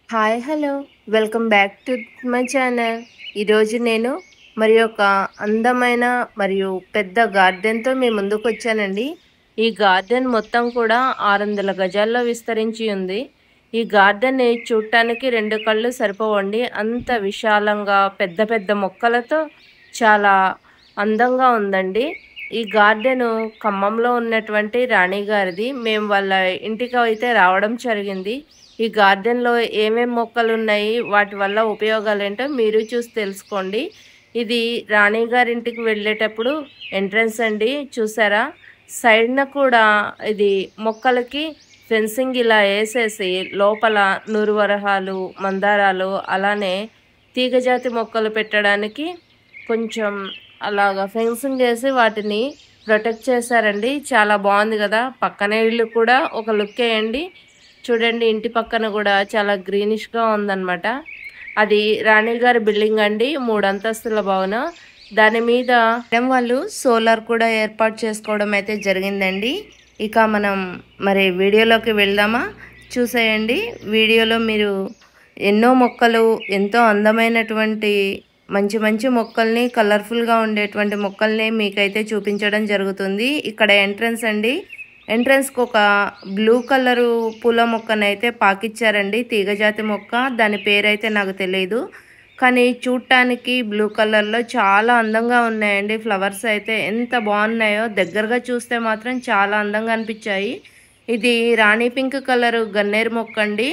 Hi hello welcome back to my channel. ఈరోజు నేను ఒక అందమైన మరియు పెద్ద గార్డెన్తో మీ ముందుకు వచ్చానండి. ఈ గార్డెన్ మొత్తం కూడా 600 గజాల్లో విస్తరించి ఉంది. ఈ గార్డెన్ని చూడటానికి 2 కళ్ళు సరిపోవండి. అంత విశాలంగా పెద్ద పెద్ద మొక్కలతో చాలా అందంగా ఉందండి. ఈ గార్డెను ఖమ్మంలో ఉన్నటువంటి రాణి గారిది. మేము వాళ్ళ ఇంటికి అయితే రావడం జరిగింది. ఈ గార్డెన్‌లో ఏమేం మొక్కలున్నాయి, వాటి వల్ల ఉపయోగాలేంటో మీరు చూసి తెలుసుకోండి. ఇది రాణి గారింటికి వెళ్ళేటప్పుడు ఎంట్రన్స్ అండి. చూసారా? సైడ్‌న కూడా ఇది మొక్కలకి ఫెన్సింగ్ ఇలా ఏసేసి లోపల నూరువరహాలు, మందారాలు అలానే తీగజాతి మొక్కలు పెట్టడానికి కొంచెం అలాగా ఫెన్సింగ్ ఏసి వాటిని ప్రొటెక్ట్ చేశారండి. చాలా బాగుంది కదా! పక్కనే ఇల్లు కూడా ఒక లుక్ ఎయండి. చూడండి, ఇంటి పక్కన కూడా చాలా గ్రీనిష్‌గా ఉందన్నమాట. అది రాణి గారి బిల్డింగ్ అండి. 3 అంతస్తుల భవనం. దాని మీద వాళ్ళు సోలార్ కూడా ఏర్పాటు చేసుకోవడం అయితే జరిగిందండి. ఇక మనం వీడియోలోకి వెళ్దామా? చూసేయండి. వీడియోలో మీరు ఎన్నో మొక్కలు, ఎంతో అందమైనటువంటి మంచి మంచి మొక్కల్ని, కలర్ఫుల్‌గా ఉండేటువంటి మొక్కల్ని మీకైతే చూపించడం జరుగుతుంది. ఇక్కడ ఎంట్రన్స్ అండి. ఎంట్రన్స్‌కి ఒక బ్లూ కలరు పూల మొక్కనైతే పాకిచ్చారండి. తీగజాతి మొక్క. దాని పేరైతే నాకు తెలీదు. కానీ చూడటానికి బ్లూ కలర్‌లో చాలా అందంగా ఉన్నాయండి. ఫ్లవర్స్ అయితే ఎంత బాగున్నాయో దగ్గరగా చూస్తే మాత్రం చాలా అందంగా అనిపించాయి. ఇది రాణి పింక్ కలరు గన్నేరు మొక్క అండి.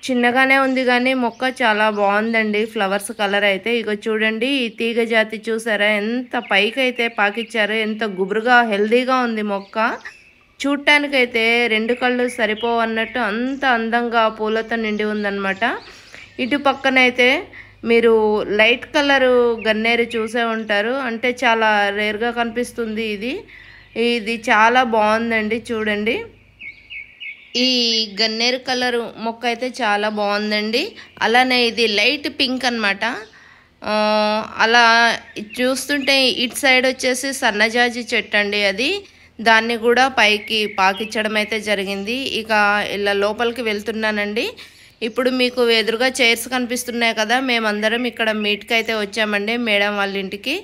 చిన్నగానే ఉంది కానీ మొక్క చాలా బాగుందండి. ఫ్లవర్స్ కలర్ అయితే ఇగో చూడండి. ఈ తీగ జాతి చూసారా ఎంత పైకైతే పాకిచ్చారో, ఎంత గుబురుగా హెల్దీగా ఉంది మొక్క. చూడటానికైతే 2 కళ్ళు సరిపోవన్నట్టు అంత అందంగా పూలతో నిండి ఉందన్నమాట. ఇటు పక్కనైతే మీరు లైట్ కలరు గన్నేరు చూసే ఉంటారు. అంటే చాలా రేర్గా కనిపిస్తుంది ఇది. ఇది చాలా బాగుందండి. చూడండి, ఈ గన్నేరు కలరు మొక్క అయితే చాలా బాగుందండి. అలానే ఇది లైట్ పింక్ అనమాట. అలా చూస్తుంటే ఇటు సైడ్ వచ్చేసి సన్నజాజి చెట్టు అండి. అది దాన్ని కూడా పైకి పాకిచ్చడం అయితే జరిగింది. ఇక ఇలా లోపలికి వెళ్తున్నానండి. ఇప్పుడు మీకు ఎదురుగా చైర్స్ కనిపిస్తున్నాయి కదా, మేమందరం ఇక్కడ మీట్కి అయితే వచ్చామండి, మేడం వాళ్ళ ఇంటికి.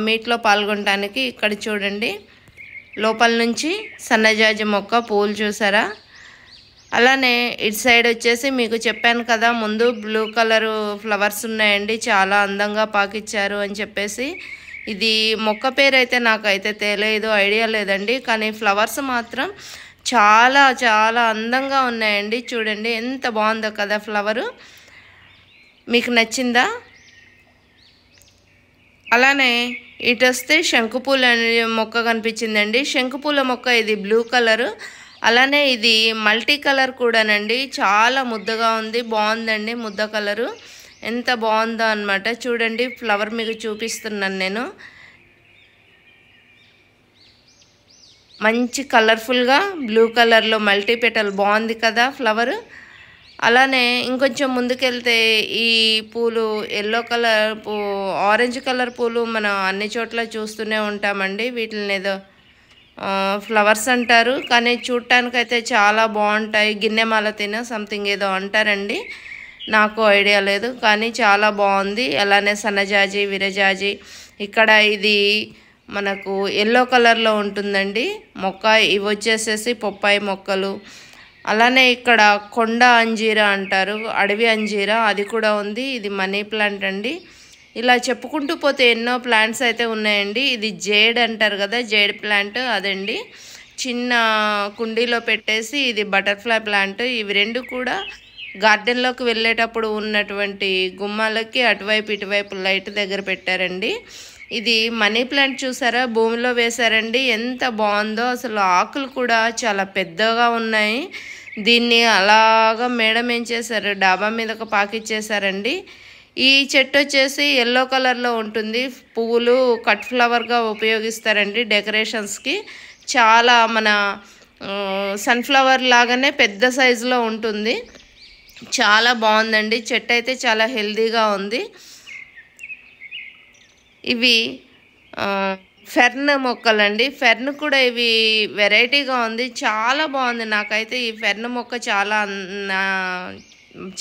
మీట్లో పాల్గొనడానికి. ఇక్కడ చూడండి, లోపల నుంచి సన్నజాజి మొక్క పూలు చూసారా. అలానే ఇటు సైడ్ వచ్చేసి మీకు చెప్పాను కదా ముందు, బ్లూ కలరు ఫ్లవర్స్ ఉన్నాయండి. చాలా అందంగా పాకిచ్చారు అని చెప్పేసి. ఇది మొక్క పేరు అయితే నాకైతే తెలియదు, ఐడియా లేదండి. కానీ ఫ్లవర్స్ మాత్రం చాలా చాలా అందంగా ఉన్నాయండి. చూడండి ఎంత బాగుందో కదా ఫ్లవరు. మీకు నచ్చిందా? అలానే ఇటు వస్తే శంకుపూల మొక్క కనిపించిందండి. శంకుపూల మొక్క ఇది బ్లూ కలరు. అలానే ఇది మల్టీ కలర్ కూడానండి. చాలా ముద్దగా ఉంది, బాగుందండి. ముద్ద కలరు ఎంత బాగుందో అనమాట. చూడండి, ఫ్లవర్ మీకు చూపిస్తున్నాను నేను. మంచి కలర్ఫుల్గా బ్లూ కలర్లో మల్టీ పెటల్ బాగుంది కదా ఫ్లవర్. అలానే ఇంకొంచెం ముందుకెళ్తే ఈ పూలు ఎల్లో కలర్ ఆరెంజ్ కలర్ పూలు మనం అన్ని చోట్ల చూస్తూనే ఉంటామండి. వీటిని ఏదో ఫ్లవర్స్ అంటారు, కానీ చూడటానికైతే చాలా బాగుంటాయి. గిన్నెమాల తిన సంథింగ్ ఏదో అంటారండి, నాకు ఐడియా లేదు, కానీ చాలా బాగుంది. అలానే సన్నజాజి, విరజాజి. ఇక్కడ ఇది మనకు ఎల్లో కలర్లో ఉంటుందండి మొక్క. ఇవి వచ్చేసేసి పొప్పాయి మొక్కలు. అలానే ఇక్కడ కొండ అంజీరా అంటారు, అడవి అంజీరా, అది కూడా ఉంది. ఇది మనీ ప్లాంట్ అండి. ఇలా చెప్పుకుంటూ పోతే ఎన్నో ప్లాంట్స్ అయితే ఉన్నాయండి. ఇది జేడ్ అంటారు కదా, జేడ్ ప్లాంట్ అదండి. చిన్న కుండీలో పెట్టేసి ఇది బటర్ఫ్లై ప్లాంట్. ఇవి రెండు కూడా గార్డెన్లోకి వెళ్ళేటప్పుడు ఉన్నటువంటి గుమ్మాలకి అటువైపు ఇటువైపు లైట్ దగ్గర పెట్టారండి. ఇది మనీ ప్లాంట్ చూసారా, భూమిలో వేశారండి. ఎంత బాగుందో అసలు. ఆకులు కూడా చాలా పెద్దగా ఉన్నాయి. దీన్ని అలాగా మేడం ఏం చేశారు, డాబా మీదకు పాకిచ్చేసారండి. ఈ చెట్టు వచ్చేసి ఎల్లో కలర్లో ఉంటుంది. పువ్వులు కట్ ఫ్లవర్గా ఉపయోగిస్తారండి డెకరేషన్స్కి. చాలా మన సన్ఫ్లవర్ లాగానే పెద్ద సైజులో ఉంటుంది. చాలా బాగుందండి. చెట్టు అయితే చాలా హెల్దీగా ఉంది. ఇవి ఫెర్న్ మొక్కలండి. ఫెర్న్ కూడా ఇవి వెరైటీగా ఉంది, చాలా బాగుంది. నాకైతే ఈ ఫెర్న్ మొక్క చాలా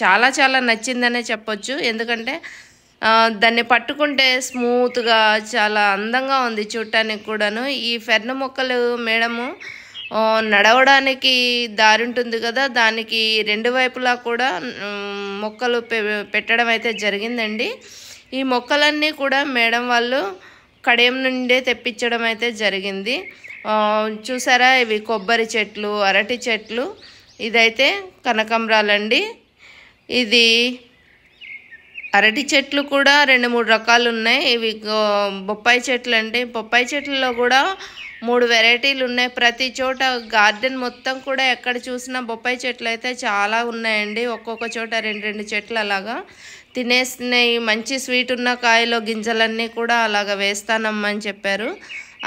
చాలా చాలా నచ్చిందనే చెప్పొచ్చు. ఎందుకంటే దాన్ని పట్టుకుంటే స్మూత్‌గా చాలా అందంగా ఉంది చూడటానికి కూడాను. ఈ ఫెర్న్ మొక్కలు మేడము నడవడానికి దారి ఉంటుంది కదా! దానికి 2 వైపులా కూడా మొక్కలు పెట్టడం అయితే జరిగిందండి. ఈ మొక్కలన్నీ కూడా మేడం వాళ్ళు కడియం నుండే తెప్పించడం అయితే జరిగింది. చూసారా, ఇవి కొబ్బరి చెట్లు, అరటి చెట్లు, ఇదైతే కనకాంబరాలండి. ఇది అరటి చెట్లు కూడా 2, 3 రకాలు ఉన్నాయి. ఇవి బొప్పాయి చెట్లు అండి. బొప్పాయి చెట్లలో కూడా 3 వెరైటీలు ఉన్నాయి. ప్రతి చోట గార్డెన్ మొత్తం కూడా ఎక్కడ చూసినా బొప్పాయి చెట్లు అయితే చాలా ఉన్నాయండి. ఒక్కొక్క చోట 2 చెట్లు అలాగా తినేసినాయి. మంచి స్వీట్ ఉన్న కాయలో గింజలన్నీ కూడా అలాగ వేస్తానమ్మని చెప్పారు.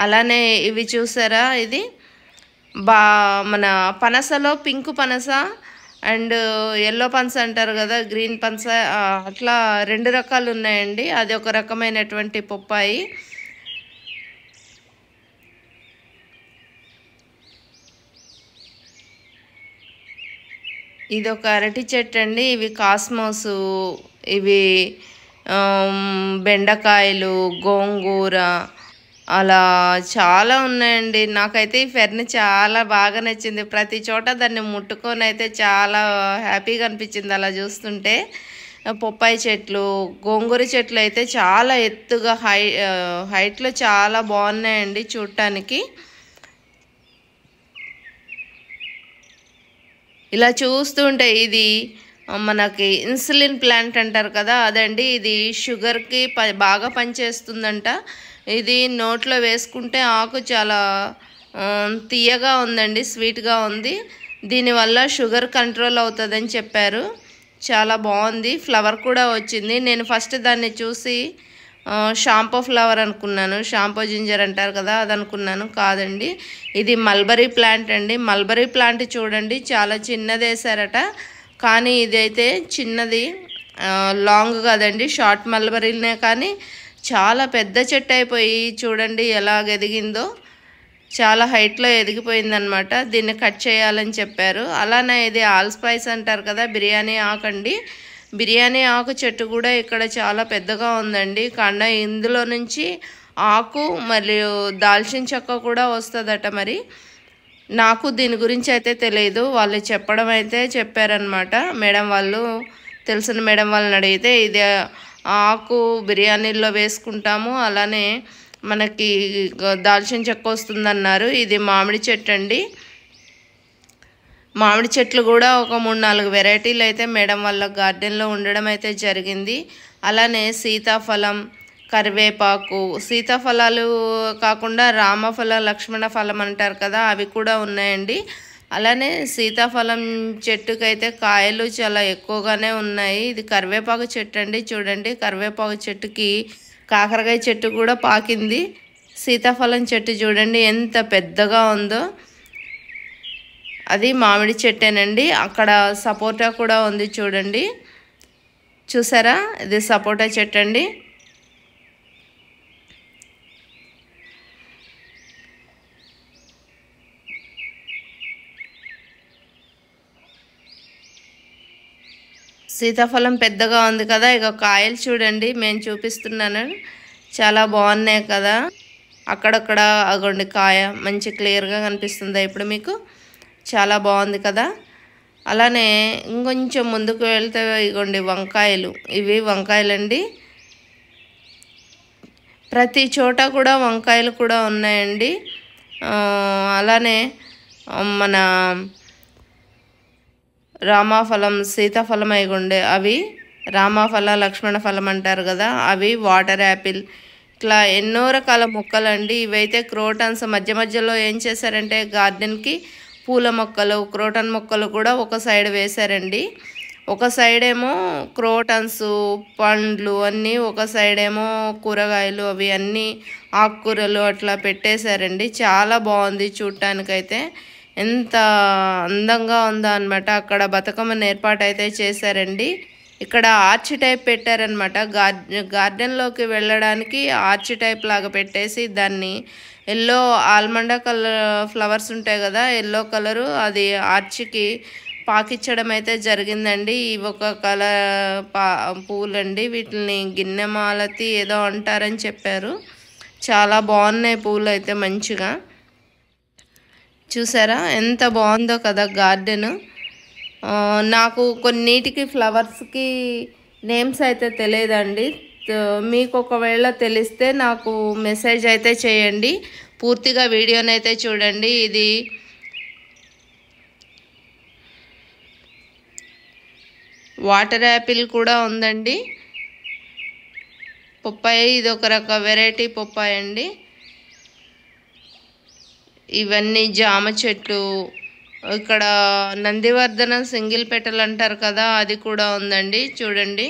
అలానే ఇవి చూసారా, ఇది మన పనసలో పింక్ పనస అండ్ ఎల్లో పనస అంటారు కదా, గ్రీన్ పనస, అట్లా 2 రకాలు ఉన్నాయండి. అది ఒక రకమైనటువంటి బొప్పాయి. ఇది ఒక అరటి చెట్టు అండి. ఇవి కాస్మోసు, ఇవి బెండకాయలు, గోంగూర, అలా చాలా ఉన్నాయండి. నాకైతే ఈ ఫెర్న్ చాలా బాగా నచ్చింది. ప్రతి చోట దాన్ని ముట్టుకొని అయితే చాలా హ్యాపీగా అనిపించింది అలా చూస్తుంటే. బొప్పాయి చెట్లు, గోంగూర చెట్లు అయితే చాలా ఎత్తుగా హైట్లో చాలా బాగున్నాయండి చూడటానికి. ఇలా చూస్తుంటే ఇది మనకి ఇన్సులిన్ ప్లాంట్ అంటారు కదా, అదండి. ఇది షుగర్కి బాగా పనిచేస్తుందంట. ఇది నోట్లో వేసుకుంటే ఆకు చాలా తీయగా ఉందండి, స్వీట్గా ఉంది. దీనివల్ల షుగర్ కంట్రోల్ అవుతుందని చెప్పారు. చాలా బాగుంది. ఫ్లవర్ కూడా వచ్చింది. నేను ఫస్ట్ దాన్ని చూసి షాంపో ఫ్లవర్ అనుకున్నాను. షాంపో జింజర్ అంటారు కదా, అది అనుకున్నాను. కాదండి, ఇది మల్బరీ ప్లాంట్ అండి. మల్బరీ ప్లాంట్ చూడండి, చాలా చిన్నది వేసారట. కానీ ఇదైతే చిన్నది, లాంగ్ కాదండి, షార్ట్ మల్బరీనే. కానీ చాలా పెద్ద చెట్టు అయిపోయి చూడండి ఎలాగ ఎదిగిందో. చాలా హైట్లో ఎదిగిపోయిందనమాట. దీన్ని కట్ చేయాలని చెప్పారు. అలానే ఇది ఆల్ స్పైస్ అంటారు కదా, బిర్యానీ ఆకండి. బిర్యానీ ఆకు చెట్టు కూడా ఇక్కడ చాలా పెద్దగా ఉందండి. కాండ ఇందులో నుంచి ఆకు మరియు దాల్చిన చెక్క కూడా వస్తుందట. మరి నాకు దీని గురించి అయితే తెలియదు, వాళ్ళు చెప్పడం అయితే చెప్పారనమాట. మేడం వాళ్ళు, తెలిసిన మేడం వాళ్ళని అడిగితే ఇది ఆకు బిర్యానీల్లో వేసుకుంటాము, అలానే మనకి దాల్చిన చెక్క వస్తుందన్నారు. ఇది మామిడి చెట్టు అండి. మామిడి చెట్లు కూడా ఒక 3-4 వెరైటీలు అయితే మేడం వాళ్ళ గార్డెన్లో ఉండడం అయితే జరిగింది. అలానే సీతాఫలం, కరివేపాకు, సీతాఫలాలు కాకుండా రామఫల, లక్ష్మణ ఫలం అంటారు కదా, అవి కూడా ఉన్నాయండి. అలానే సీతాఫలం చెట్టుకైతే కాయలు చాలా ఎక్కువగానే ఉన్నాయి. ఇది కరివేపాకు చెట్టు అండి. చూడండి, కరివేపాకు చెట్టుకి కాకరకాయ చెట్టు కూడా పాకింది. సీతాఫలం చెట్టు చూడండి ఎంత పెద్దగా ఉందో. అది మామిడి చెట్టేనండి. అక్కడ సపోటా కూడా ఉంది చూడండి, చూసారా, ఇది సపోటా చెట్టు అండి. సీతాఫలం పెద్దగా ఉంది కదా. ఇక కాయలు చూడండి, మేము చూపిస్తున్నాను, చాలా బాగున్నాయి కదా. అక్కడక్కడ అగోండి కాయ మంచి క్లియర్గా కనిపిస్తుందా ఇప్పుడు మీకు? చాలా బాగుంది కదా. అలానే ఇంకొంచెం ముందుకు వెళ్తే ఇగోండి వంకాయలు, ఇవి వంకాయలండి. ప్రతి చోట కూడా వంకాయలు కూడా ఉన్నాయండి. అలానే మన రామఫలం, సీతాఫలం అయిగుండే అవి రామఫల, లక్ష్మణ ఫలం అంటారు కదా, అవి వాటర్ యాపిల్, ఇట్లా ఎన్నో రకాల మొక్కలండి. ఇవైతే క్రోటన్స్ మధ్య మధ్యలో ఏం చేశారంటే గార్డెన్కి పూల మొక్కలు, క్రోటన్ మొక్కలు కూడా ఒక సైడ్ వేశారండి. ఒక సైడ్ ఏమో క్రోటన్స్, పండ్లు అన్నీ, ఒక సైడ్ ఏమో కూరగాయలు, అవి అన్నీ ఆకుకూరలు అట్లా పెట్టేశారండి. చాలా బాగుంది చూడటానికైతే, ఎంత అందంగా ఉందో అనమాట. అక్కడ బతుకమ్మను ఏర్పాటు అయితే చేశారండి. ఇక్కడ ఆర్చ్ టైప్ పెట్టారనమాట. గార్డెన్లోకి వెళ్ళడానికి ఆర్చ్ టైప్ లాగా పెట్టేసి దాన్ని ఎల్లో ఆల్మండా కలర్ ఫ్లవర్స్ ఉంటాయి కదా, ఎల్లో కలరు, అది ఆర్చ్కి పాకిచ్చడం అయితే జరిగిందండి. ఇవి ఒక పూలండి. వీటిని గిన్నెమాలతి ఏదో అంటారని చెప్పారు. చాలా బాగున్నాయి పూలు అయితే మంచిగా. చూసారా ఎంత బాగుందో కదా గార్డెన్. నాకు కొన్నిటికి ఫ్లవర్స్కి నేమ్స్ అయితే తెలియదండి. మీకు ఒకవేళ తెలిస్తే నాకు మెసేజ్ అయితే చేయండి. పూర్తిగా వీడియోనైతే చూడండి. ఇది వాటర్ యాపిల్ కూడా ఉందండి. పప్పాయ ఇది ఒక వెరైటీ పప్పాయ అండి. ఇవన్నీ జామ చెట్లు. ఇక్కడ నందివర్ధనం సింగిల్ పెటల్ అంటారు కదా, అది కూడా ఉందండి. చూడండి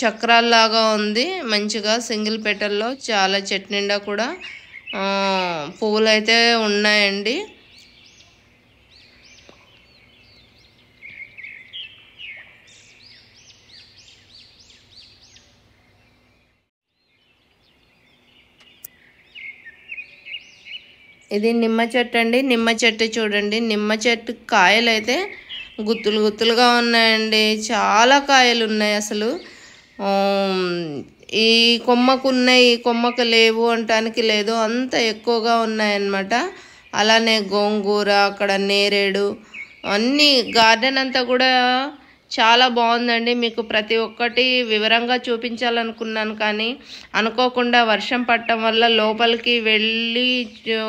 చక్రాల్లాగా ఉంది మంచిగా సింగిల్ పెటల్లో. చాలా చెట్టు నిండా కూడా పువ్వులు అయితే ఉన్నాయండి. ఇది నిమ్మ చెట్టు అండి. నిమ్మ చెట్టు చూడండి. నిమ్మ చెట్టు కాయలు అయితే గుత్తులు గుత్తులుగా ఉన్నాయండి. చాలా కాయలు ఉన్నాయి అసలు. ఈ కొమ్మకు ఉన్నాయి, ఈ కొమ్మకు లేవు అంటానికి లేదు, అంత ఎక్కువగా ఉన్నాయన్నమాట. అలానే గోంగూర, అక్కడ నేరేడు, అన్నీ గార్డెన్ అంతా కూడా చాలా బాగుందండి. మీకు ప్రతి ఒక్కటి వివరంగా చూపించాలనుకున్నాను, కానీ అనుకోకుండా వర్షం పడటం వల్ల లోపలికి వెళ్ళి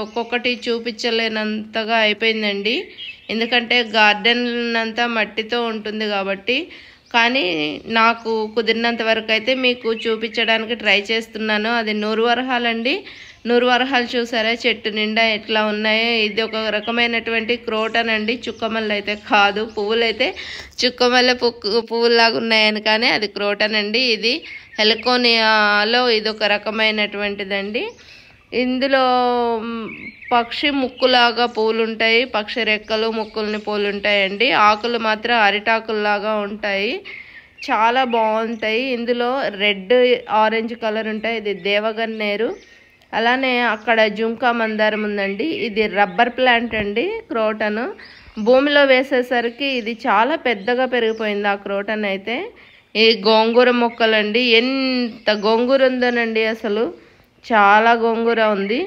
ఒక్కొక్కటి చూపించలేనంతగా అయిపోయిందండి. ఎందుకంటే గార్డెన్ అంతా మట్టితో ఉంటుంది కాబట్టి. కానీ నాకు కుదిరినంత వరకు అయితే మీకు చూపించడానికి ట్రై చేస్తున్నాను. అది నూరు వరహాలండి. నూరు వరహాలు చూసారా చెట్టు నిండా ఎట్లా ఉన్నాయో. ఇది ఒక రకమైనటువంటి క్రోటన్ అండి, చుక్కమల్లి అయితే కాదు. పువ్వులు అయితే చుక్కమల్లె పువ్వులాగా ఉన్నాయని, కానీ అది క్రోటన్ అండి. ఇది హెలికోనియాలో ఇది ఒక రకమైనటువంటిదండి. ఇందులో పక్షి ముక్కులాగా పూలు ఉంటాయి, పక్షి రెక్కలు ముక్కుల్ని పూలు ఉంటాయండి. ఆకులు మాత్రం అరిటాకుల్లాగా ఉంటాయి, చాలా బాగుంటాయి. ఇందులో రెడ్ ఆరెంజ్ కలర్ ఉంటాయి. ఇది దేవగన్నేరు. అలానే అక్కడ జుంకా మందారం ఉందండి. ఇది రబ్బర్ ప్లాంట్ అండి, క్రోటన్. భూమిలో వేసేసరికి ఇది చాలా పెద్దగా పెరిగిపోయింది ఆ క్రోటన్ అయితే. ఈ గోంగూర మొక్కలండి, ఎంత గోంగూర ఉందోనండి అసలు, చాలా గోంగూర ఉంది.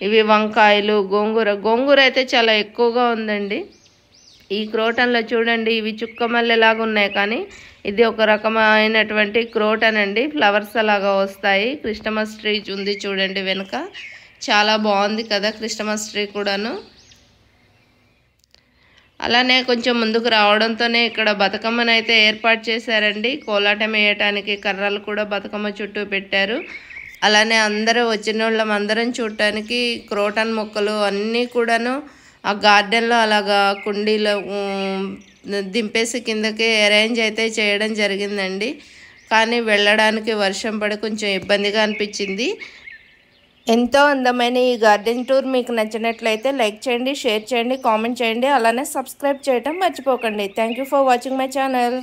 ఇవి వంకాయలు, గోంగూర అయితే చాలా ఎక్కువగా ఉందండి. ఈ క్రోటన్లో చూడండి, ఇవి చుక్కమల్లెలాగా ఉన్నాయి, కానీ ఇది ఒక రకమైనటువంటి క్రోటన్ అండి. ఫ్లవర్స్ అలాగా వస్తాయి. క్రిస్టమస్ ట్రీ ఉంది చూడండి వెనుక, చాలా బాగుంది కదా క్రిస్టమస్ ట్రీ కూడాను. అలానే కొంచెం ముందుకు రావడంతోనే ఇక్కడ బతుకమ్మను అయితే ఏర్పాటు చేశారండి. కోలాటం వేయటానికి కర్రలు కూడా బతుకమ్మ చుట్టూ పెట్టారు. అలానే అందరూ వచ్చిన వాళ్ళం అందరం చూడటానికి క్రోటన్ మొక్కలు అన్నీ కూడాను ఆ గార్డెన్లో అలాగా కుండీలో దింపేసి కిందకి అరేంజ్ అయితే చేయడం జరిగిందండి. కానీ వెళ్ళడానికి వర్షం పడి కొంచెం ఇబ్బందిగా అనిపించింది. ఎంతో అందమైన ఈ గార్డెన్ టూర్ మీకు నచ్చినట్లయితే లైక్ చేయండి, షేర్ చేయండి, కామెంట్ చేయండి. అలానే సబ్స్క్రైబ్ చేయడం మర్చిపోకండి. Thank you for watching my channel.